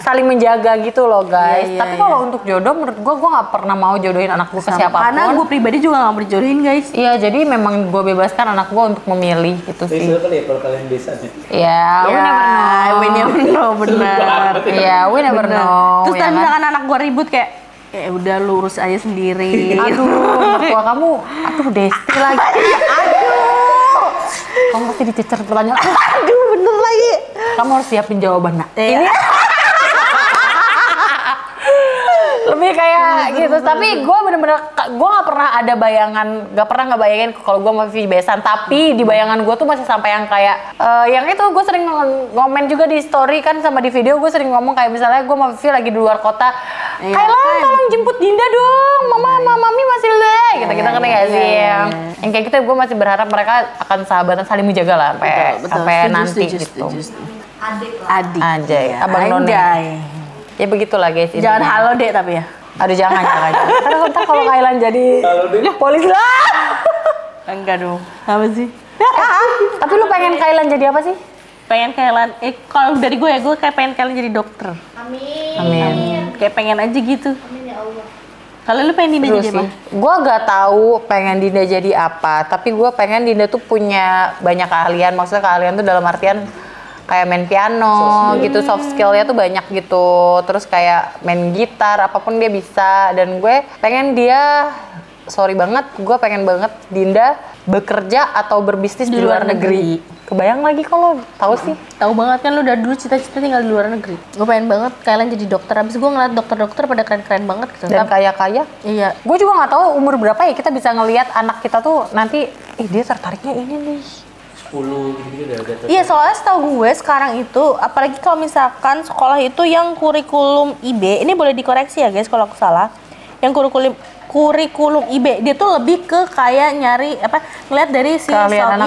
saling menjaga gitu loh guys. Tapi kalau untuk jodoh menurut gue nggak pernah mau jodohin anak gue ke siapapun. Karena gue pribadi juga nggak mau dijodohin guys. Iya, jadi memang gue bebaskan anak gue untuk memilih itu sih. Itu kali ya kalau kalian biasanya. Iya, we never know. We never know, benar. Iya, we never know. Terus misalkan anak gue ribut kayak Ya udah lu urus aja sendiri. Aduh, mertua kamu, aduh Desti lagi. Aduh. Kamu pasti dicecer pertanyaan. Aduh, bener lagi. Kamu harus siapin jawaban, Nak. Ini lebih kayak gitu. Tapi gue bener-bener, gue nggak pernah ada bayangan, nggak pernah ngebayangin kalau gue sama Vivi besan. Tapi di bayangan gue tuh masih sampai yang kayak, yang itu gue sering ngomen juga di story kan sama di video gue sering ngomong kayak misalnya gue sama Vivi lagi di luar kota. Kayla, tolong jemput Dinda dong, mami masih leh. Kita ngerti gak sih? Yang kayak gitu gue masih berharap mereka akan sahabatan saling menjaga lah sampai nanti gitu. Adik lah. Adik. Anjay, abang none. Ya begitulah guys. Jangan halo deh tapi ya. Aduh jangan. Ntar kalau Kailan jadi polisi lah. Enggak dong. Apa sih? Tapi lu pengen Kailan jadi apa sih? Pengen Kailan, kalau dari gue ya, gue kayak pengen Kailan jadi dokter. Amin. Kayak pengen aja gitu. Amin ya Allah. Kalau lu pengen Dinda jadi apa? Gue gak tahu pengen Dinda jadi apa, tapi gue pengen Dinda tuh punya banyak keahlian. Maksudnya keahlian tuh dalam artian kayak main piano gitu, soft skillnya tuh banyak gitu. Terus kayak main gitar, apapun dia bisa. Dan gue pengen dia, sorry banget, gue pengen banget Dinda bekerja atau berbisnis di luar negeri. Kebayang lagi kalau tahu sih. Tahu banget kan lu udah dulu cita-cita tinggal di luar negeri. Gue pengen banget Kailan jadi dokter. Abis gue ngeliat dokter-dokter pada keren-keren banget gitu. Dan kaya-kaya. Iya. Gue juga nggak tahu umur berapa ya kita bisa ngelihat anak kita tuh nanti, dia tertariknya ini nih. 10 gitu udah ada. Iya, soalnya setahu gue sekarang itu, apalagi kalau misalkan sekolah itu yang kurikulum IB, ini boleh dikoreksi ya guys kalau aku salah. Yang kurikulum IB dia tuh lebih ke kayak nyari ngeliat dari si keahlian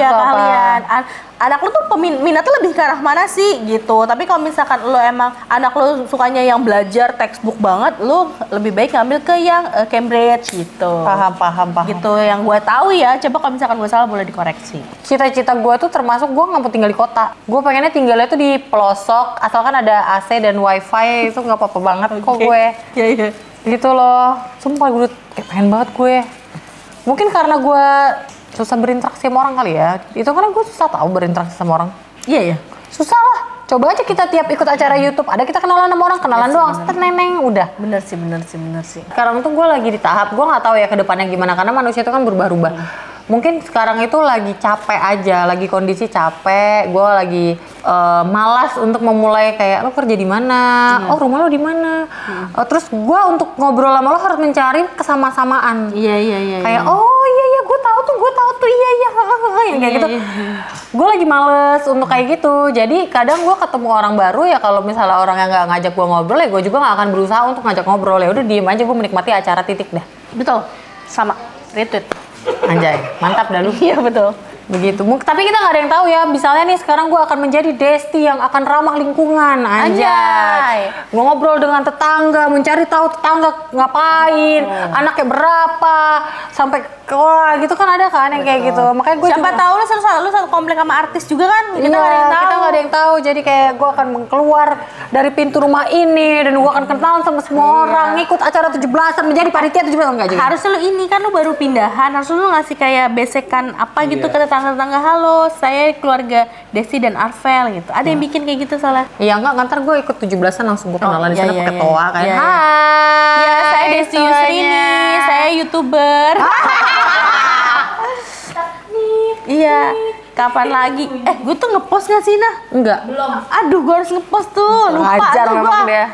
anak lu tuh minatnya lebih ke arah mana sih gitu. Tapi kalau misalkan lu emang anak lu sukanya yang belajar textbook banget, lu lebih baik ngambil ke yang Cambridge gitu. Paham. Gitu yang gue tahu ya. Coba kalau misalkan gue salah boleh dikoreksi. Cita-cita gue tuh termasuk gue nggak mau tinggal di kota. Gue pengennya tinggalnya tuh di pelosok, asalkan ada AC dan wifi itu nggak apa-apa banget kok gue. Iya. Gitu loh. Sumpah gue pengen banget gue. Mungkin karena gue susah berinteraksi sama orang kali ya. Itu karena gue susah tahu berinteraksi sama orang. Iya ya. Susah lah. Coba aja kita tiap ikut acara YouTube, ada kita kenalan sama orang, kenalan doang, setet neneng, udah. Bener sih. Sekarang tuh gue lagi di tahap, gue nggak tahu ya ke depannya gimana, karena manusia itu kan berubah-ubah. Mungkin sekarang itu lagi capek aja, lagi kondisi capek, gue lagi malas untuk memulai kayak lo kerja di mana, oh rumah lo di mana, terus gue untuk ngobrol sama lo harus mencari kesama-samaan. Iya. Kayak oh iya gue tahu tuh iya yang kayak gitu. Gue lagi males untuk kayak gitu, jadi kadang gue ketemu orang baru ya kalau misalnya orang yang nggak ngajak gue ngobrol ya gue juga nggak akan berusaha untuk ngajak ngobrol, ya udah diem aja gue menikmati acara titik dah. Betul, sama retweet. Anjay, mantap dah lu. Iya betul. Begitu. Tapi kita nggak ada yang tahu ya. Misalnya nih sekarang gue akan menjadi Desti yang akan ramah lingkungan. Anjay. Ngobrol dengan tetangga, mencari tahu tetangga ngapain, anaknya berapa, sampai wah gitu kan ada kan yang kayak gitu. Makanya gue siapa tahu lu satu komplek sama artis juga kan? Kita nggak ada yang tahu. Jadi kayak gue akan keluar dari pintu rumah ini dan gue akan kenalan sama semua orang, ngikut acara 17-an, menjadi panitia 17-an enggak juga. Harusnya lu ini kan lu baru pindahan, harusnya lu ngasih kayak besekan apa gitu ke tetangga-tetangga, halo saya keluarga Desti dan Arvel gitu. Ada yang bikin kayak gitu soalnya? Iya ngantar gue ikut 17-an langsung gue kenalan di sana pakai toa kayak hai. Iya saya Desti Yusrini, saya YouTuber. Iya, kapan lagi? Gue tuh ngepost gak sih, Nah? Enggak. Belum. Aduh, gue harus ngepost tuh. Lupa Ngajar tuh memang gue. dia.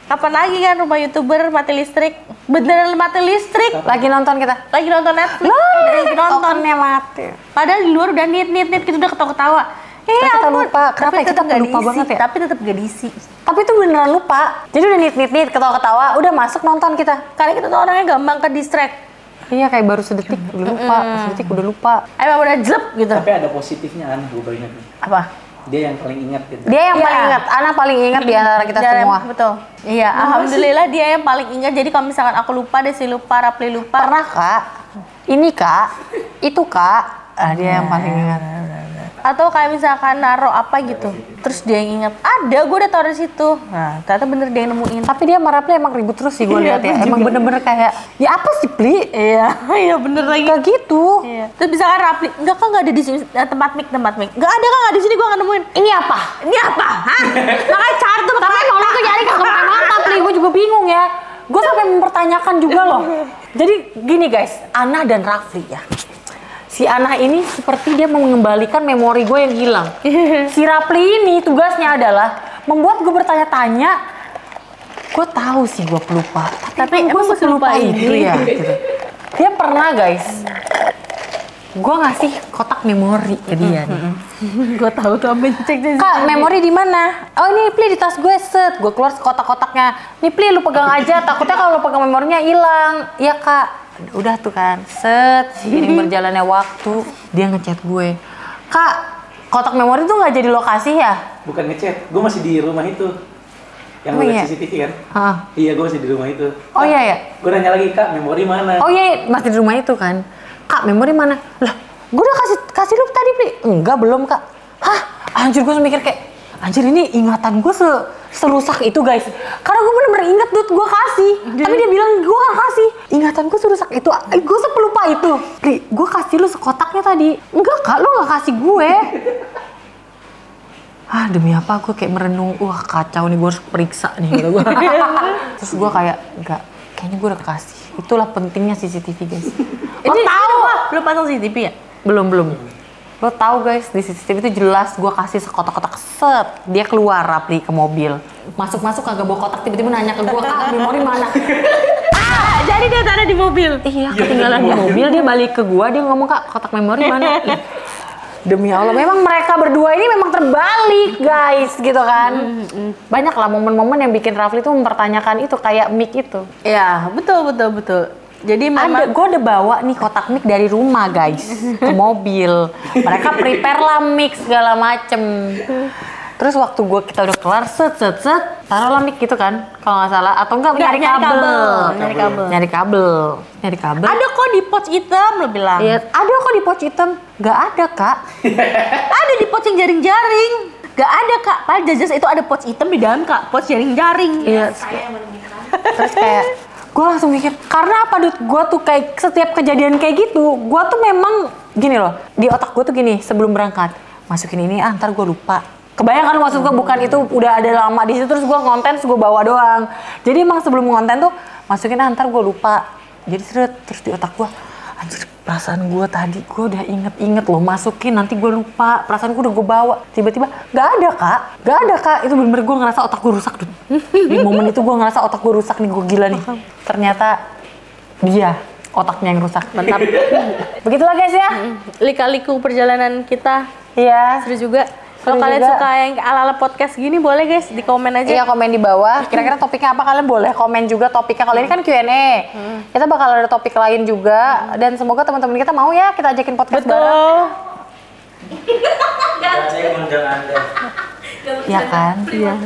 Kapan lagi kan rumah YouTuber mati listrik? Beneran mati listrik. Lagi nonton kita. Lagi nonton Netflix. Lagi nonton. Tokennya mati. Padahal di luar udah nit kita udah ketawa-ketawa. Tapi kita lupa. Kenapa ya? Kita lupa banget ya? Tapi tetap gak diisi. Tapi itu beneran lupa. Jadi udah nit ketawa-ketawa, udah masuk nonton kita. Karena kita tuh orangnya gampang ke distract. Iya kayak baru sedetik udah lupa, sedetik udah lupa. Emang udah jelek gitu. Tapi ada positifnya kan, gue banyak. Apa? Dia yang paling ingat gitu. Dia yang paling ingat, Ana paling ingat di antara kita semua. Betul. Iya, alhamdulillah dia yang paling ingat. Jadi kalau misalkan aku lupa, Desi lupa, Rapli lupa. Pernah Kak, ini Kak, itu Kak, dia yang paling ingat. Atau kayak misalkan naruh apa gitu, terus dia yang ingat. Ada, gue udah taruh di situ. Nah, ternyata bener dia yang nemuin. Tapi dia sama Rapli emang ribut terus sih gue lihat ya. Emang bener-bener kayak, ya apa sih Pli? Iya bener lagi. Kayak gitu. Iya. Terus misalkan Rapli, enggak kan nggak ada di sini tempat mic. Nggak ada kan, nggak di sini gue nggak nemuin. Ini apa? Ini apa? Hah? Makanya cari tuh. Tapi emang lu tuh nyari kagak pakai mata Pli, gue juga bingung ya. gue sampai mempertanyakan juga loh. Jadi gini guys, Ana dan Rafli ya. Si Ana ini seperti dia mau mengembalikan memori gue yang hilang. Si Rafli ini tugasnya adalah membuat gue bertanya-tanya. Gue tahu sih gue pelupa, tapi gue sepelupa itu ya. Gitu. Dia pernah guys, gue ngasih kotak memori ke dia nih. Gue tahu tuh ambil cek. Kak, memori di mana? Oh ini Pli di tas gue, set. Gue keluar kotak-kotaknya. Nih Pli lu pegang aja, takutnya kalau lu pegang memorinya hilang. Iya Kak. Udah tuh kan, set. Seiring berjalannya waktu, dia ngechat gue. Kak, kotak memori tuh nggak jadi lokasi ya? Bukan ngechat, gue masih di rumah itu. Yang Oh, lu liat iya? CCTV kan? Hah. Iya, gue masih di rumah itu. Oh iya ya? Gue nanya lagi, Kak, memori mana? Oh iya, masih di rumah itu kan. Kak, memori mana? Lah, gue udah kasih lu tadi, Pli. Enggak, belum, Kak. Hah? Anjir, gue mikir kayak, anjir ini ingatan gue serusak itu, guys. Karena gue bener-bener inget, Dut, gue kasih. Tapi dia bilang, gue gak kasih. Ingatan gue serusak itu. Gue sepelupa itu. Pli, gue kasih lu sekotaknya tadi. Enggak, Kak, lu gak kasih gue. Ah, demi apa gue kayak merenung, wah kacau nih, gue harus periksa nih gitu gue. Terus gue kayak, enggak, kayaknya gue udah kasih. Itulah pentingnya CCTV guys. Lo tahu? Belum pasang CCTV ya? Belum. Lo tahu guys, di CCTV itu jelas gue kasih sekotak-kotak, set. Dia keluar Rapli ke mobil. Masuk kagak bawa kotak, tiba-tiba nanya ke gue, Kak, memori mana? Jadi dia ada di mobil. Iya, ketinggalan di mobil, dia balik ke gue, dia ngomong, Kak, kotak memori mana? Demi Allah, memang mereka berdua ini memang terbalik guys, gitu kan. Banyak lah momen-momen yang bikin Rafli tuh mempertanyakan itu, kayak mic itu. Ya, betul. Jadi memang Gue udah bawa nih kotak mic dari rumah guys, ke mobil. Mereka prepare lah mic segala macem. Terus waktu kita udah kelar, set, taruhlah mic gitu kan, kalau nggak salah. Atau enggak, nyari kabel. ada kok di pouch hitam, lo bilang. Iya, ada kok di pouch hitam. Nggak ada, Kak. Ada di pouch yang jaring-jaring. Gak ada, Kak. Padahal jelas itu ada pouch hitam di dalam, Kak. Pouch jaring-jaring. Iya. Saya yang menemukan. Terus kayak gue langsung mikir, karena apa Dut? Gue tuh kayak setiap kejadian kayak gitu, gue tuh memang gini loh, di otak gue tuh gini, sebelum berangkat, masukin ini, ntar gue lupa. Kebayang kan maksud gue, bukan itu udah ada lama di situ terus gue ngonten, terus gue bawa doang. Jadi emang sebelum ngonten tuh, masukin ntar gue lupa. Jadi seret, terus di otak gue, anjir perasaan gue tadi, gue udah inget loh, masukin nanti gue lupa, perasaan gue udah gue bawa. Tiba-tiba, gak ada kak, itu bener-bener gue ngerasa otak gue rusak. Dut. Di momen itu gue ngerasa otak gue rusak nih, gue gila nih. Ternyata dia otaknya yang rusak. Mantap. Begitulah guys ya. Lika-liku perjalanan kita. Iya. Seru juga. Kalau kalian suka yang ala-ala podcast gini, boleh guys di komen aja. Iya, komen di bawah. Kira-kira topiknya apa, kalian boleh komen juga topiknya. Kalau ini kan Q&A. Kita bakal ada topik lain juga. Dan semoga teman-teman kita mau ya kita ajakin podcast bareng. Saya ngundang Anda. Ya kan? Iya.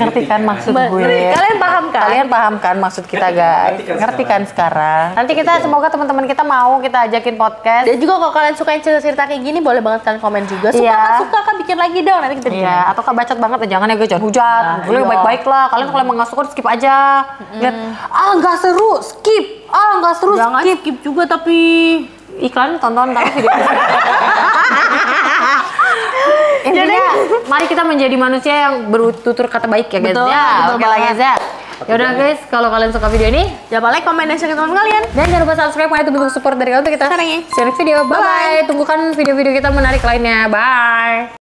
Ngerti kan maksud gue? Kalian paham kan? Kalian paham kan maksud kita guys? Ngerti kan sekarang? Nanti kita semoga teman-teman kita mau kita ajakin podcast. Dan juga kalau kalian suka yang cerita-cerita kayak gini, boleh banget kalian komen juga. Suka Iya. nggak suka kan bikin lagi dong, nanti kita bikin. Iya, atau kan bacot banget, jangan ya guys, jangan hujat. Boleh iya. baik-baik lah. Kalian kalau emang nggak suka skip aja. Lihat, nggak seru, skip. Nggak seru, Jangan skip. skip juga tapi Iklan tonton tapi video. Intinya, mari kita menjadi manusia yang bertutur kata baik ya guys. Betul, Ya, betul oke lah banget. guys ya. Yaudah guys, kalau kalian suka video ini, jangan like, comment, dan share ke teman kalian. dan jangan lupa subscribe, karena itu bentuk support dari kalian untuk kita. Sekarang ya. See you next video. Bye bye. Tunggukan video-video kita menarik lainnya. Bye.